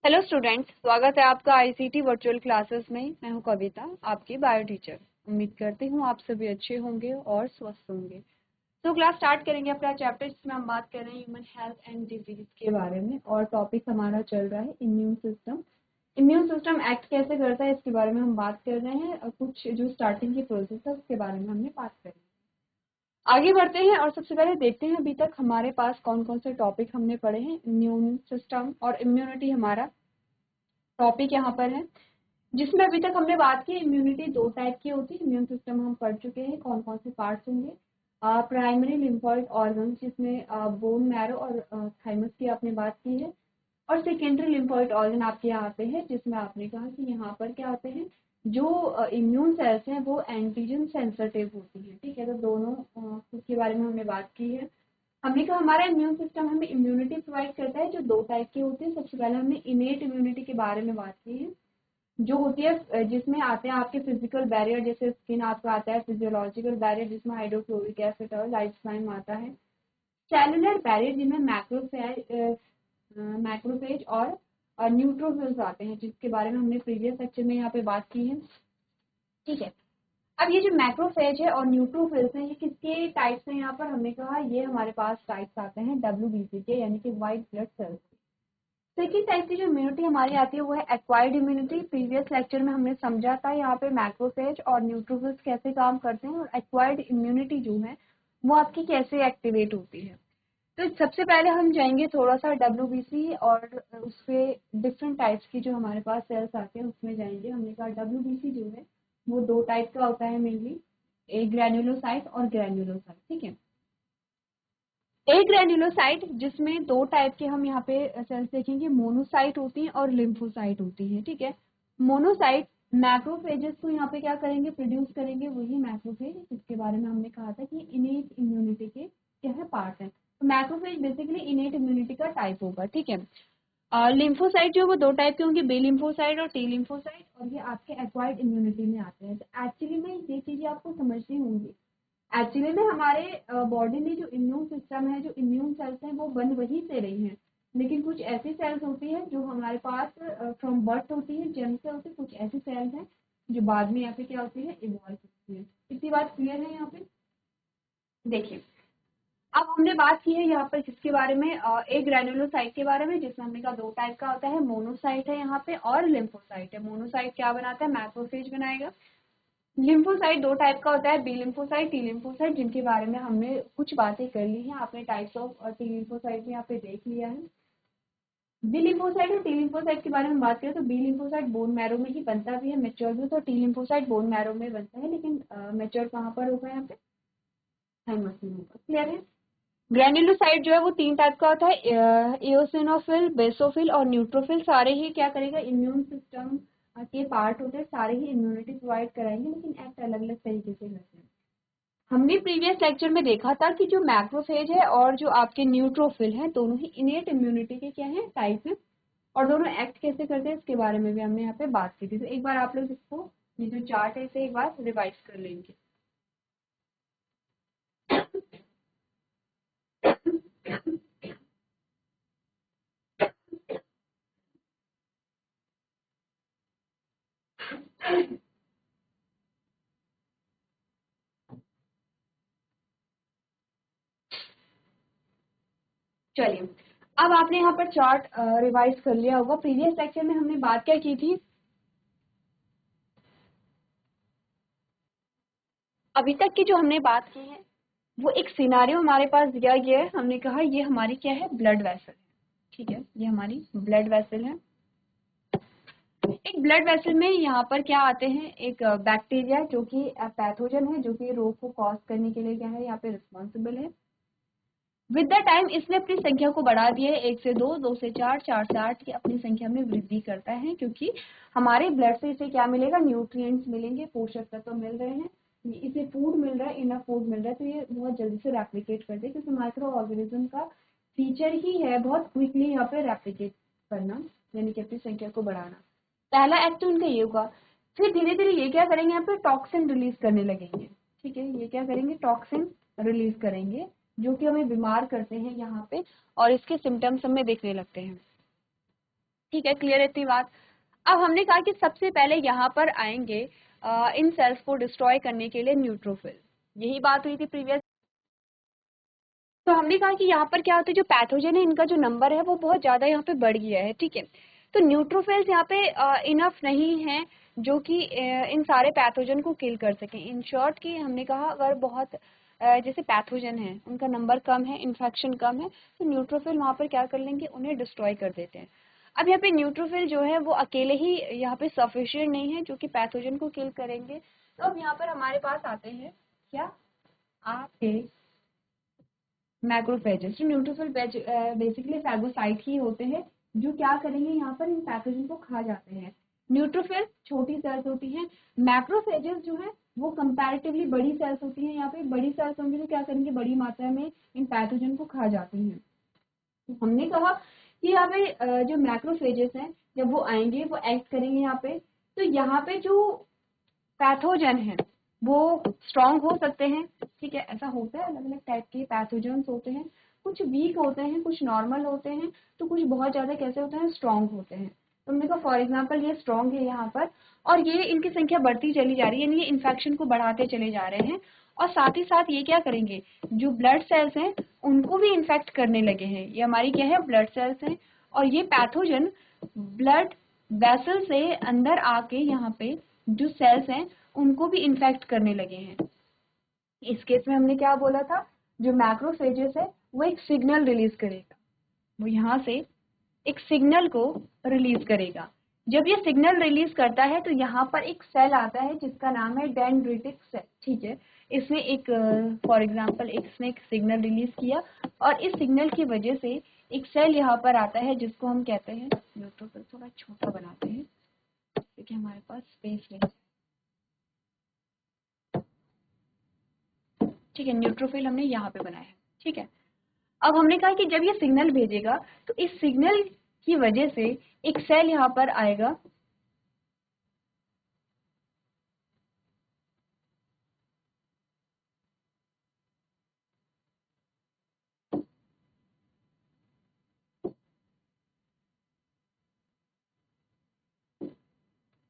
Hello students, स्वागत है आपका आईसीटी वर्चुअल क्लासेस में। मैं हूं कविता, आपकी बायो टीचर। उम्मीद करती हूं आप सभी अच्छे होंगे और स्वस्थ होंगे। तो क्लास स्टार्ट करेंगे अपना चैप्टर, जिसमें हम बात कर रहे हैं ह्यूमन हेल्थ एंड डिजीज के बारे में, और टॉपिक हमारा चल रहा है immune system. Immune system act कैसे करता है, इसके बारे में हम बात कर रहे हैं, और कुछ जो स्टार्टिंग की प्रोसेस है उसके बारे में हमने बात करी। आगे बढ़ते हैं और सबसे पहले देखते हैं अभी तक हमारे पास कौन कौन से टॉपिक हमने पढ़े हैं। इम्यून सिस्टम और इम्यूनिटी हमारा टॉपिक यहाँ पर है, जिसमें अभी तक हमने बात की। इम्यूनिटी दो टाइप की होती है। इम्यून सिस्टम हम पढ़ चुके हैं, कौन कौन से पार्ट्स होंगे। प्राइमरी लिम्फोइड ऑर्गन, जिसमें बोन मैरो और थाइमस की आपने बात की है। और सेकेंडरी लिम्फोइड ऑर्गन आपके यहाँ आते हैं, जिसमें आपने कहा कि यहाँ पर क्या आते हैं, जो इम्यून सेल्स हैं वो एंटीजन सेंसिटिव होती है। ठीक है, तो दोनों उसके बारे में हमने बात की है। हमने कहा हमारा इम्यून सिस्टम हमें इम्यूनिटी प्रोवाइड करता है, जो दो टाइप की होती है। सबसे पहले हमने इनेट इम्यूनिटी के बारे में बात की है, जो होती है जिसमें आते हैं आपके फिजिकल बैरियर, जैसे स्किन आपका आता है। फिजियोलॉजिकल बैरियर, जिसमें हाइड्रोक्लोरिक एसिड और लाइसोजाइम आता है। सेलुलर बैरियर, जिनमें मैक्रोफेज और न्यूट्रोफिल्स आते हैं, जिसके बारे में हमने प्रीवियस लेक्चर में यहाँ पे बात की है। ठीक है, अब ये जो मैक्रोफेज है और न्यूट्रोफिल्स हैं, ये किसके टाइप्स हैं? यहाँ पर हमने कहा ये हमारे पास टाइप्स आते हैं WBC के, यानी कि white blood cells. Second type की जो इम्यूनिटी हमारी आती है वो है एक्वायर्ड इम्यूनिटी। प्रीवियस लेक्चर में हमने समझा था यहाँ पे मैक्रोफेज और न्यूट्रोफिल्स कैसे काम करते हैं, और एक्वायर्ड इम्यूनिटी जो है वो आपकी कैसे एक्टिवेट होती है। तो सबसे पहले हम जाएंगे थोड़ा सा WBC और उसके डिफरेंट टाइप्स की जो हमारे पास सेल्स आते हैं उसमें जाएंगे। हमने कहा WBC जो है वो दो टाइप का होता है मेनली, एक ग्रैन्युलोसाइट और ग्रैन्युलोसाइट। ठीक है, एक ग्रैन्युलोसाइट जिसमें दो टाइप के हम यहाँ पे सेल्स देखेंगे, मोनोसाइट होती हैं और लिम्फोसाइट होती हैं। ठीक है, मोनोसाइट मैक्रोफेजेस को यहाँ पे क्या करेंगे, प्रोड्यूस करेंगे, वही मैक्रोफेज जिसके बारे में हमने कहा था कि इनेट इम्यूनिटी के क्या है, पार्ट है। तो मैक्रोफेज बेसिकली इनेट इम्यूनिटी का टाइप होगा। ठीक है, लिम्फोसाइट जो है वो दो टाइप के होंगे, बी लिम्फोसाइट और टी लिम्फोसाइट, और ये आपके एक्वायर्ड इम्यूनिटी में आते हैं। तो एक्चुअली में ये चीजें आपको समझनी होंगी। एक्चुअली में हमारे बॉडी में जो इम्यून सिस्टम है, जो इम्यून सेल्स हैं, वो बन वहीं से रही हैं, लेकिन कुछ ऐसी सेल्स होती हैं जो हमारे पास फ्रॉम बर्थ होती है, जन्म से होती है। कुछ ऐसी सेल्स हैं जो बाद में यहाँ पे क्या होती है, इवॉल्व होती है। इतनी बात क्लियर है यहाँ पे? देखिए, अब हमने बात की है यहाँ पर किसके बारे में, एक ग्रैन्युलोसाइट के बारे में, जिसमें हमने कहा दो टाइप का होता है, मोनोसाइट है यहाँ पे और लिम्फोसाइट है। मोनोसाइट क्या बनाता है, मैक्रोफेज बनाएगा। लिम्फोसाइट दो टाइप का होता है, बी लिम्फोसाइट, टी लिम्फोसाइट, जिनके बारे में हमने कुछ बातें कर ली हैं। आपने टाइप्स ऑफ टी लिम्फोसाइट भी यहाँ पे देख लिया है। बी लिम्फोसाइट और टी लिम्फोसाइट के बारे में बात करें तो बी लिम्फोसाइट बोन मैरो में ही बनता भी है, मेच्योर भी, तो टी लिम्फोसाइट बोन मैरो में बनता है, लेकिन मेच्योर कहाँ पर होगा, यहाँ पे थाइमस में होगा। क्लियर है? ग्रैन्युलोसाइट जो है वो तीन टाइप का होता है, एओसिनोफिल, बेसोफिल और न्यूट्रोफिल। सारे ही क्या करेगा, इम्यून सिस्टम के पार्ट होते हैं, सारे ही इम्यूनिटी प्रोवाइड कराएंगे, लेकिन एक्ट अलग अलग तरीके से करते हैं। हमने प्रीवियस लेक्चर में देखा था कि जो मैक्रोफेज है और जो आपके न्यूट्रोफिल है, दोनों ही इनेट इम्यूनिटी के क्या है, टाइप है, और दोनों एक्ट कैसे करते हैं इसके बारे में भी हमने यहाँ पे बात की थी। तो एक बार आप लोग इसको, ये जो चार्ट है, इसे एक बार रिवाइज कर लेंगे। चलिए, अब आपने यहाँ पर चार्ट रिवाइज कर लिया होगा। प्रीवियस लेक्चर में हमने बात क्या की थी, अभी तक की जो हमने बात की है वो एक सिनारियो हमारे पास दिया गया है। हमने कहा ये हमारी क्या है, ब्लड वेसल है। ठीक है, ये हमारी ब्लड वेसल है। एक ब्लड वेसल में यहाँ पर क्या आते हैं, एक बैक्टीरिया जो कि पैथोजन है, जो कि रोग को कॉज करने के लिए क्या है, यहाँ पे रिस्पॉन्सिबल है। विद द टाइम इसने अपनी संख्या को बढ़ा दिया है, 1 से 2, 2 से 4, 4 से 8 की अपनी संख्या में वृद्धि करता है, क्योंकि हमारे ब्लड से इसे क्या मिलेगा, न्यूट्रिएंट्स मिलेंगे, पोषक तत्व मिल रहे हैं, इसे फूड मिल रहा है, इनफ फूड मिल रहा है, तो ये बहुत जल्दी से रेप्लिकेट करते हैं, क्योंकि माइक्रो ऑर्गेनिज्म का फीचर ही है बहुत क्विकली यहाँ पे रेप्लिकेट करना, यानी कि अपनी संख्या को बढ़ाना। पहला एक्ट उनका ये होगा। फिर धीरे धीरे ये क्या करेंगे, यहाँ पे टॉक्सिन रिलीज करने लगेंगे। ठीक है, ये क्या करेंगे, टॉक्सिन रिलीज करेंगे, जो कि हमें बीमार करते हैं यहाँ पे, और इसके सिम्टम्स हमें देखने लगते हैं। ठीक है, क्लियर है इतनी बात। अब हमने कहा कि सबसे पहले यहाँ पर आएंगे इन सेल्स को डिस्ट्रॉय करने के लिए न्यूट्रोफिल, यही बात हुई थी प्रीवियस। तो हमने कहा कि यहाँ पर क्या होता है, जो पैथोजन है इनका जो नंबर है वो बहुत ज्यादा यहाँ पे बढ़ गया है, ठीक है। तो न्यूट्रोफिल्स यहाँ पे इनफ नहीं है जो कि इन सारे पैथोजन को किल कर सकें। इन शॉर्ट की हमने कहा अगर बहुत जैसे पैथोजन है उनका नंबर कम है, इन्फेक्शन कम है, तो न्यूट्रोफिल वहाँ पर क्या कर लेंगे, उन्हें डिस्ट्रॉय कर देते हैं। अब यहाँ पे न्यूट्रोफिल जो है वो अकेले ही यहाँ पे सफिशिएंट नहीं है जो कि पैथोजन को किल करेंगे। तो अब यहाँ पर हमारे पास आते हैं क्या, आपके मैक्रोफेजेस। तो न्यूट्रोफिल बेसिकली फैगोसाइट ही होते हैं जो क्या करेंगे, यहाँ पर इन पैथोजन को खा जाते हैं। न्यूट्रोफिल छोटी सेल्स होती हैं, मैक्रोफेजेस जो है वो कंपैरेटिवली बड़ी सेल्स होती हैं। यहाँ पे बड़ी सेल्स होंगी तो क्या करेंगे, बड़ी मात्रा में इन पैथोजन को खा जाती हैं। तो हमने कहा कि यहाँ पे जो मैक्रोफेजेस हैं जब वो आएंगे वो एक्ट करेंगे यहाँ पे, तो यहाँ पे जो पैथोजन है वो स्ट्रांग हो सकते हैं, ठीक है। ऐसा होता है, अलग अलग टाइप के पैथोजन्स होते हैं, कुछ वीक होते हैं, कुछ नॉर्मल होते हैं, तो कुछ बहुत ज्यादा कैसे होते हैं, स्ट्रांग होते हैं। तो हमने कहा फॉर एग्जांपल ये स्ट्रांग है यहाँ पर, और ये इनकी संख्या बढ़ती चली जा रही है, यानी ये इन्फेक्शन को बढ़ाते चले जा रहे हैं। और साथ ही साथ ये क्या करेंगे, जो ब्लड सेल्स हैं उनको भी इन्फेक्ट करने लगे हैं। ये हमारी क्या है, ब्लड सेल्स हैं, और ये पैथोजन ब्लड वेसल से अंदर आके यहाँ पे जो सेल्स हैं उनको भी इन्फेक्ट करने लगे हैं। इस केस में हमने क्या बोला था, जो मैक्रोफेजेस है वो एक सिग्नल रिलीज करेगा, वो यहाँ से एक सिग्नल को रिलीज करेगा। जब ये सिग्नल रिलीज करता है तो यहाँ पर एक सेल आता है जिसका नाम है डेंड्रिटिक सेल, ठीक है। इसने एक फॉर एग्जांपल इसने एक सिग्नल रिलीज किया, और इस सिग्नल की वजह से एक सेल यहाँ पर आता है जिसको हम कहते हैं, न्यूट्रोफिल थोड़ा छोटा बनाते हैं क्योंकि हमारे पास स्पेस नहीं, ठीक है। न्यूट्रोफिल हमने यहाँ पे बनाया है, ठीक है। अब हमने कहा कि जब ये सिग्नल भेजेगा तो इस सिग्नल की वजह से एक सेल यहाँ पर आएगा,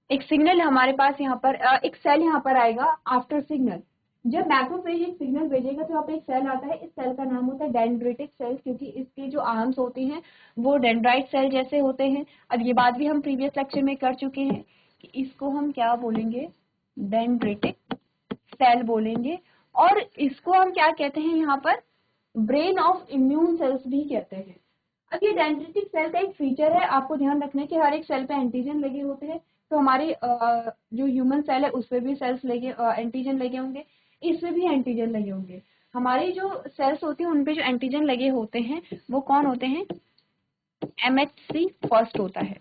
एक सिग्नल हमारे पास यहाँ पर एक सेल यहाँ पर आएगा आफ्टर सिग्नल। जब मैक्रोफेज एक सिग्नल भेजेगा तो यहाँ पे एक सेल आता है, इस सेल का नाम होता है डेंड्रिटिक सेल, क्योंकि इसके जो आर्म्स होते हैं वो डेंड्राइट सेल जैसे होते हैं। अब ये बात भी हम प्रीवियस लेक्चर में कर चुके हैं कि इसको हम क्या बोलेंगे, डेंड्रिटिक सेल बोलेंगे। और इसको हम क्या कहते हैं, यहाँ पर ब्रेन ऑफ इम्यून सेल्स भी कहते हैं। अब ये डेंड्रिटिक सेल का एक फीचर है, आपको ध्यान रखना है कि हर एक सेल पे एंटीजन लगे होते हैं। तो हमारे जो ह्यूमन सेल है उस पे भी सेल्स लगे एंटीजन लगे होंगे, इस पे भी एंटीजन लगे होंगे। हमारी जो सेल्स होती हैं उन पे जो एंटीजन लगे होते हैं वो कौन होते हैं, MHC फर्स्ट होता है।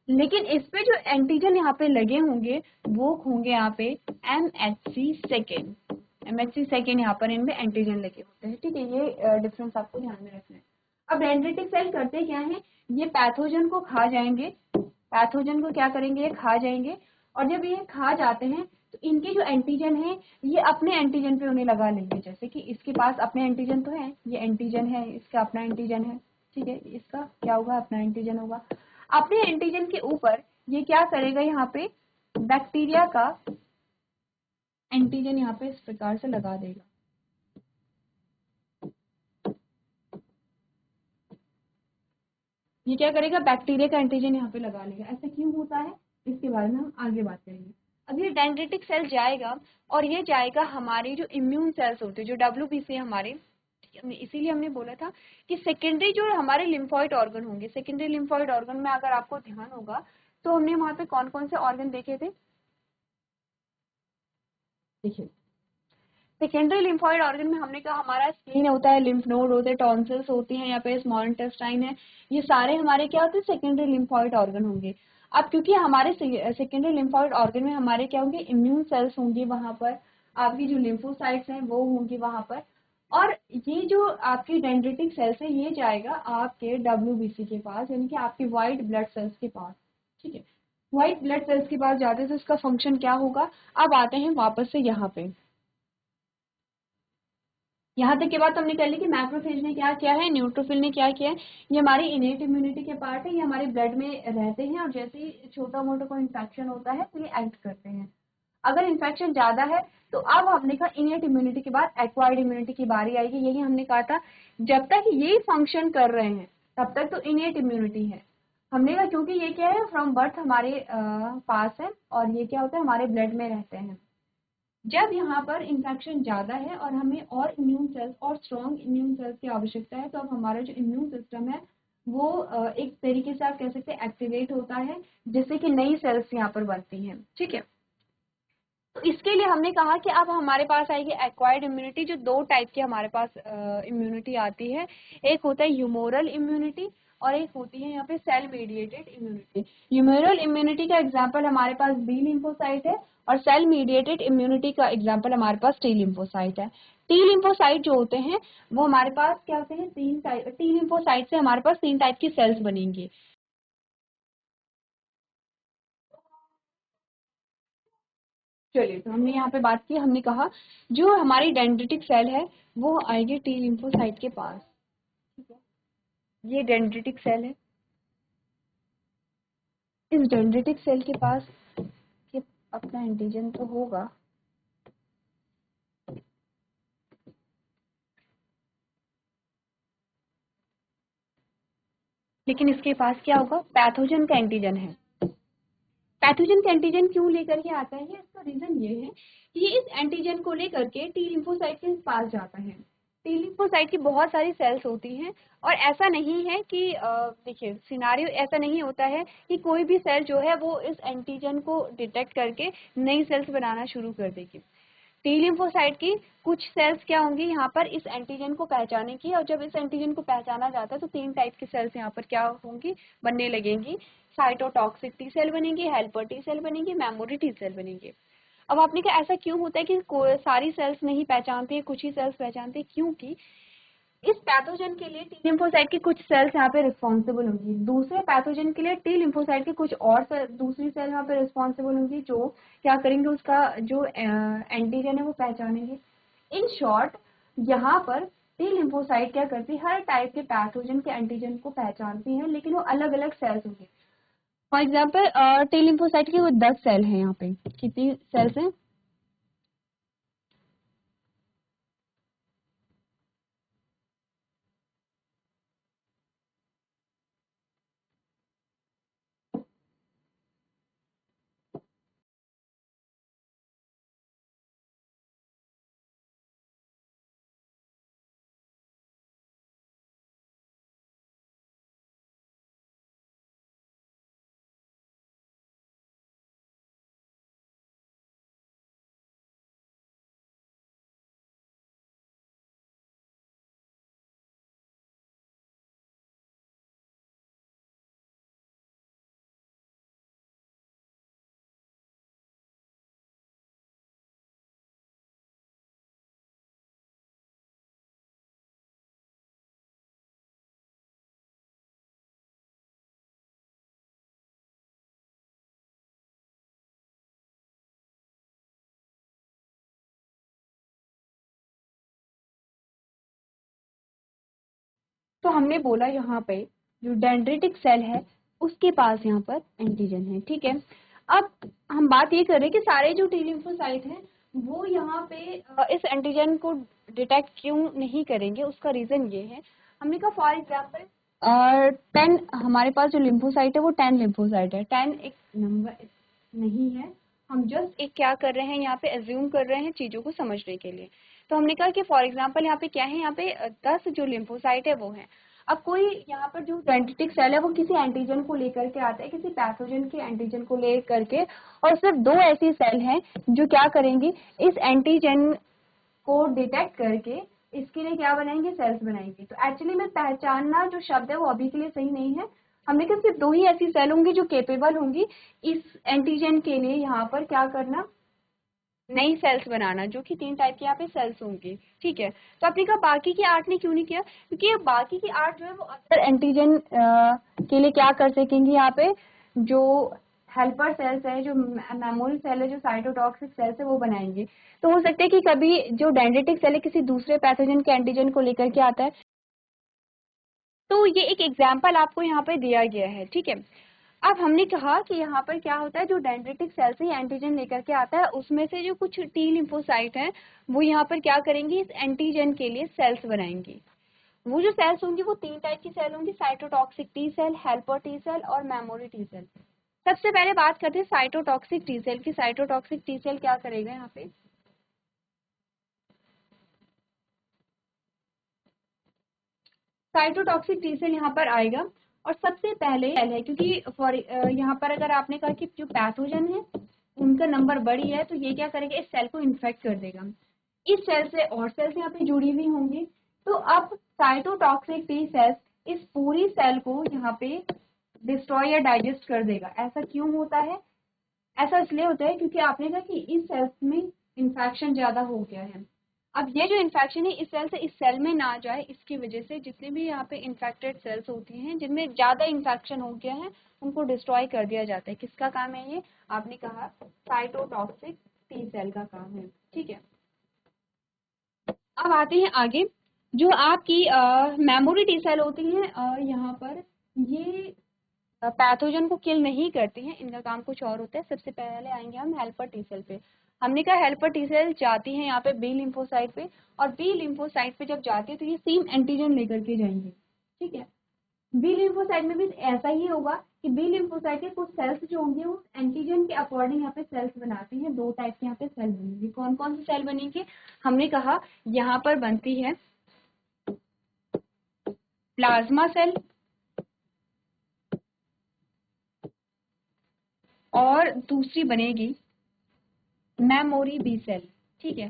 लेकिन इस पे जो एंटीजन यहाँ पे लगे होंगे वो होंगे यहाँ पे MHC सेकेंड, MHC सेकेंड यहाँ पर इनमें एंटीजन लगे होते हैं, ठीक है। ये डिफरेंस आपको ध्यान में रखना है। अब डेंड्रिटिक सेल करते क्या है, ये पैथोजन को खा जाएंगे, पैथोजन को क्या करेंगे, ये खा जाएंगे। और जब ये खा जाते हैं तो इनके जो एंटीजन है ये अपने एंटीजन पे उन्हें लगा लेंगे। जैसे कि इसके पास अपने एंटीजन तो है, ये एंटीजन है, इसका अपना एंटीजन है, ठीक है। इसका क्या होगा, अपना एंटीजन होगा। अपने एंटीजन के ऊपर ये क्या करेगा, यहाँ पे बैक्टीरिया का एंटीजन यहाँ पे इस प्रकार से लगा देगा। ये क्या करेगा, बैक्टीरिया का एंटीजन यहाँ पे लगा लेगा। ऐसा क्यों होता है इसके बारे में हम आगे बात करेंगे। अब ये डेंड्रिटिक सेल जाएगा और ये जाएगा हमारी जो इम्यून सेल्स होते हैं, जो WBC हमारे, इसीलिए हमने बोला था कि सेकेंडरी जो हमारे लिम्फॉइड ऑर्गन होंगे, सेकेंडरी लिम्फॉइड ऑर्गन में अगर आपको ध्यान होगा तो हमने वहां पे कौन कौन से ऑर्गन देखे थे, देखिए सेकेंडरी लिम्फॉइड ऑर्गन में हमने कहा हमारा स्प्लीन होता है, लिम्फ नोड होते हैं, टॉन्सिल्स होती हैं, यहाँ पे स्मॉल इंटेस्टाइन है, ये सारे हमारे क्या होते हैं, सेकेंडरी लिम्फॉइड ऑर्गन होंगे। अब क्योंकि हमारे सेकेंडरी लिम्फॉइड ऑर्गन में हमारे क्या होंगे, इम्यून सेल्स होंगी, वहां पर आपकी जो लिम्फोसाइट्स हैं वो होंगी वहां पर। और ये जो आपकी डेंड्रिटिक सेल्स है ये जाएगा आपके WBC के पास, यानी कि आपके व्हाइट ब्लड सेल्स के पास, ठीक है। व्हाइट ब्लड सेल्स के पास जाते हैं तो इसका फंक्शन क्या होगा। अब आते हैं वापस से यहाँ पे, यहाँ तक की बात हमने कर ली कि मैक्रोफेज ने क्या किया है, न्यूट्रोफिल ने क्या किया है। ये हमारी इनेट इम्यूनिटी के पार्ट है, ये हमारे ब्लड में रहते हैं और जैसे ही छोटा मोटा कोई इन्फेक्शन होता है तो ये एक्ट करते हैं। अगर इन्फेक्शन ज्यादा है तो अब हमने कहा इनेट इम्यूनिटी के बाद एक्वायर्ड इम्यूनिटी की बारी आएगी। यही हमने कहा था जब तक यही फंक्शन कर रहे हैं तब तक तो इनेट इम्यूनिटी है। हमने कहा क्योंकि ये क्या है, फ्रॉम बर्थ हमारे पास है और ये क्या होता है, हमारे ब्लड में रहते हैं। जब यहाँ पर इन्फेक्शन ज्यादा है और हमें और इम्यून सेल्स और स्ट्रॉन्ग इम्यून सेल्स की आवश्यकता है, तो अब हमारा जो इम्यून सिस्टम है वो एक तरीके से आप कह सकते हैं एक्टिवेट होता है, जिससे कि नई सेल्स यहाँ पर बनती हैं। ठीक है, तो इसके लिए हमने कहा कि अब हमारे पास आएगी एक्वायर्ड इम्यूनिटी, जो दो टाइप की हमारे पास इम्यूनिटी आती है। एक होता है ह्यूमोरल इम्यूनिटी और एक होती है यहाँ पे cell mediated immunity. Humoral immunity का एग्जांपल हमारे पास बी लिम्फोसाइट है और सेल मीडिएटेड इम्यूनिटी का एग्जांपल हमारे पास टी लिम्फोसाइट है। टी लिम्फोसाइट जो होते हैं वो हमारे पास क्या होते हैं, तीन टाइप। टी लिम्फोसाइट से हमारे पास तीन टाइप की सेल्स बनेंगी। चलिए, तो हमने यहाँ पे बात की, हमने कहा जो हमारी डेंड्रिटिक सेल है वो आएगी टी लिम्फोसाइट के पास। ठीक है, ये डेंड्रिटिक सेल है। इस डेंड्रिटिक सेल के पास ये अपना एंटीजन तो होगा, लेकिन इसके पास क्या होगा, पैथोजन का एंटीजन है। पैथोजन का एंटीजन क्यों लेकर के आता है, इसका रीजन ये है कि ये इस एंटीजन को लेकर के टी लिम्फोसाइट के पास जाता है। टी लिम्फोसाइट की बहुत सारी सेल्स होती हैं और ऐसा नहीं है कि देखिए सिनारियो ऐसा नहीं होता है कि कोई भी सेल जो है वो इस एंटीजन को डिटेक्ट करके नई सेल्स बनाना शुरू कर देगी। टी लिम्फोसाइट की कुछ सेल्स क्या होंगी यहाँ पर इस एंटीजन को पहचाने की, और जब इस एंटीजन को पहचाना जाता है तो तीन टाइप की सेल्स यहाँ पर क्या होंगी, बनने लगेंगी। साइटोटॉक्सिक टी सेल बनेंगी, हेल्पर टी सेल बनेंगी, मेमोरी टी सेल बनेंगी। अब आपने कहा ऐसा क्यों होता है कि सारी सेल्स नहीं पहचानती है, कुछ ही सेल्स पहचानती है, क्योंकि इस पैथोजन के लिए टी लिम्फोसाइट की कुछ सेल्स यहाँ पे रिस्पॉन्सिबल होंगी, दूसरे पैथोजन के लिए टी लिम्फोसाइट की कुछ और दूसरी सेल यहाँ पे रिस्पॉन्सिबल होंगी जो क्या करेंगे, उसका जो एंटीजन है वो पहचानेंगे। इन शॉर्ट यहाँ पर टी लिम्फोसाइट क्या करती है, हर टाइप के पैथोजन के एंटीजन को पहचानती है, लेकिन वो अलग अलग सेल्स होंगी। फॉर एग्जाम्पल टी लिम्फोसाइट की वो 10 सेल है, यहाँ पे कितनी सेल्स हैं, तो हमने बोला यहाँ पे जो डेंड्रिटिक सेल है उसके पास यहाँ पर एंटीजन है। ठीक है, अब हम बात ये कर रहे हैं कि सारे जो टी लिम्फोसाइट हैं वो यहाँ पे इस एंटीजन को डिटेक्ट क्यों नहीं करेंगे, उसका रीजन ये है। हमने कहा फॉर एग्जाम्पल 10 हमारे पास जो लिम्फोसाइट है वो 10 लिम्फोसाइट है। 10 एक नंबर नहीं है, हम जस्ट एक क्या कर रहे हैं यहाँ पे एज्यूम कर रहे हैं चीजों को समझने के लिए। तो हमने कहा कि फॉर एग्जाम्पल यहाँ पे क्या है, यहाँ पे 10 जो लिम्फोसाइट है वो है। अब कोई यहाँ पर जो डेंड्रिटिक सेल है वो किसी एंटीजन को लेकर के आता है, किसी पैथोजन के एंटीजन को लेकर के, और सिर्फ दो ऐसी सेल हैं जो क्या करेंगी, इस एंटीजन को डिटेक्ट करके इसके लिए क्या बनाएंगे, सेल्स बनाएंगे। तो एक्चुअली में पहचानना जो शब्द है वो अभी के लिए सही नहीं है। हमने कहा सिर्फ दो ही ऐसी सेल होंगी जो केपेबल होंगी इस एंटीजन के लिए यहाँ पर क्या करना, नई सेल्स बनाना, जो कि तीन टाइप की यहाँ पे सेल्स होंगी। ठीक है, तो आपने कहा बाकी की 8 ने क्यों नहीं किया, क्योंकि बाकी की 8 जो है वो अदर एंटीजन के लिए क्या कर सकेंगी, यहाँ पे जो हेल्पर सेल्स है, जो मेमोरी सेल है, जो साइटोटॉक्सिक सेल्स है वो बनाएंगे। तो हो सकता है कि कभी जो डेंड्रिटिक सेल है किसी दूसरे पैथोजन के एंटीजन को लेकर के आता है। तो ये एक एग्जाम्पल आपको यहाँ पे दिया गया है, ठीक है। अब हमने कहा कि यहाँ पर क्या होता है, जो डेंड्रिटिक सेल से एंटीजन लेकर के आता है उसमें से जो कुछ टी लिम्फोसाइट हैं वो यहाँ पर क्या करेंगे, इस एंटीजन के लिए सेल्स बनाएंगे। वो जो सेल्स होंगी वो 3 टाइप की सेल होंगी, cytotoxic T cell, helper T cell और मेमोरी टी सेल। सबसे पहले बात करते हैं साइटोटॉक्सिक टी सेल की। साइटोटॉक्सिक टी सेल क्या करेगा यहाँ पे, साइटोटॉक्सिक टी सेल यहाँ पर आएगा और सबसे पहले सेल है, क्योंकि फॉर यहाँ पर अगर आपने कहा कि जो पैथोजन है उनका नंबर बड़ी है तो ये क्या करेगा, इस सेल को इन्फेक्ट कर देगा। इस सेल से और सेल्स यहाँ पे जुड़ी हुई होंगी। तो अब साइटोटॉक्सिक टी सेल्स इस पूरी सेल को यहाँ पे डिस्ट्रॉय या डाइजेस्ट कर देगा। ऐसा क्यों होता है, ऐसा इसलिए होता है क्योंकि आपने कहा कि इस सेल्स में इन्फेक्शन ज्यादा हो गया है। अब ये जो इन्फेक्शन है इस सेल से इस सेल में ना जाए, इसकी वजह से जितने भी यहाँ पे इन्फेक्टेड सेल्स होती हैं जिनमें ज्यादा इन्फेक्शन हो गया है उनको डिस्ट्रॉय कर दिया जाता है। किसका काम है ये, आपने कहा साइटोटॉक्सिक टी सेल का काम है, ठीक है। अब आते हैं आगे, जो आपकी मेमोरी टी सेल होती हैं यहाँ पर ये पैथोजन को किल नहीं करती हैं, इनका काम कुछ और होता है। सबसे पहले आएंगे हम हेल्पर टी सेल पे। हमने कहा हेल्पर टी सेल जाती है यहाँ पे बी लिम्फोसाइट पे, और बी लिम्फोसाइट पे जब जाती है तो ये सेम एंटीजन लेकर के जाएंगे, ठीक है। बी लिम्फोसाइट में भी ऐसा ही होगा कि बी लिम्फोसाइट के कुछ सेल्स जो होंगे वो एंटीजन के अकॉर्डिंग यहाँ पे सेल्स बनाती हैं। 2 टाइप के यहाँ पे सेल बनेंगे। कौन कौन से सेल बनेंगे, हमने कहा यहाँ पर बनती है प्लाज्मा सेल और दूसरी बनेगी मेमोरी बी सेल, ठीक है।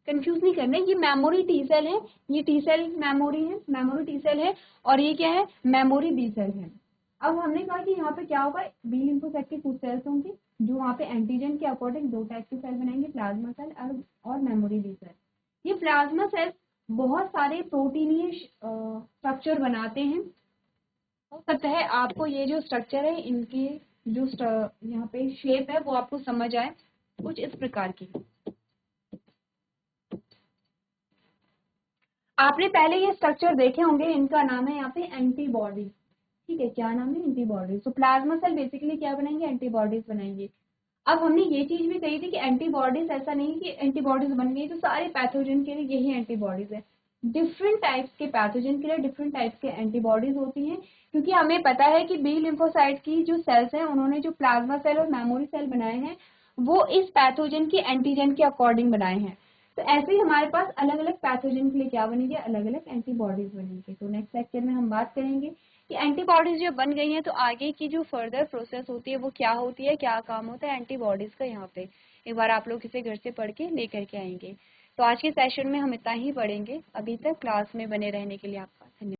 कंफ्यूज नहीं करना, ये मेमोरी टी सेल है, ये टी सेल मेमोरी है, मेमोरी टी सेल है, और ये क्या है, मेमोरी बी सेल है। अब हमने कहा कि यहाँ पे क्या होगा, बी लिम्फोसाइट के कुछ सेल्स होंगे जो वहाँ पे एंटीजन के अकॉर्डिंग 2 टाइप के सेल बनाएंगे, प्लाज्मा सेल और मेमोरी बी सेल। ये प्लाज्मा सेल बहुत सारे प्रोटीनीय स्ट्रक्चर बनाते हैं। हो सकता है आपको ये जो स्ट्रक्चर है इनकी जो यहाँ पे शेप है वो आपको समझ आए, कुछ इस प्रकार की। आपने पहले ये स्ट्रक्चर देखे होंगे, इनका नाम है यहाँ पे एंटीबॉडी, ठीक है। क्या नाम है, एंटीबॉडीज। तो प्लाज्मा सेल बेसिकली क्या बनाएंगे, एंटीबॉडीज बनाएंगे। अब हमने ये चीज भी कही थी कि एंटीबॉडीज ऐसा नहीं कि एंटीबॉडीज बन गई तो सारे पैथोजन के लिए यही एंटीबॉडीज है। डिफरेंट टाइप्स के पैथोजन के लिए डिफरेंट टाइप्स के एंटीबॉडीज होती हैं, क्योंकि हमें पता है कि बी लिम्फोसाइट की जो सेल्स हैं उन्होंने जो प्लाज्मा सेल और मेमोरी सेल बनाए हैं वो इस पैथोजन की एंटीजन के अकॉर्डिंग बनाए हैं। तो ऐसे ही हमारे पास अलग अलग पैथोजन के लिए क्या बनेंगे, अलग अलग एंटीबॉडीज बनेंगे। तो नेक्स्ट लेक्चर में हम बात करेंगे कि एंटीबॉडीज जब बन गई हैं तो आगे की जो फर्दर प्रोसेस होती है वो क्या होती है, क्या काम होता है एंटीबॉडीज का। यहाँ पे एक बार आप लोग इसे घर से पढ़ के लेकर के आएंगे। तो आज के सेशन में हम इतना ही पढ़ेंगे। अभी तक क्लास में बने रहने के लिए आप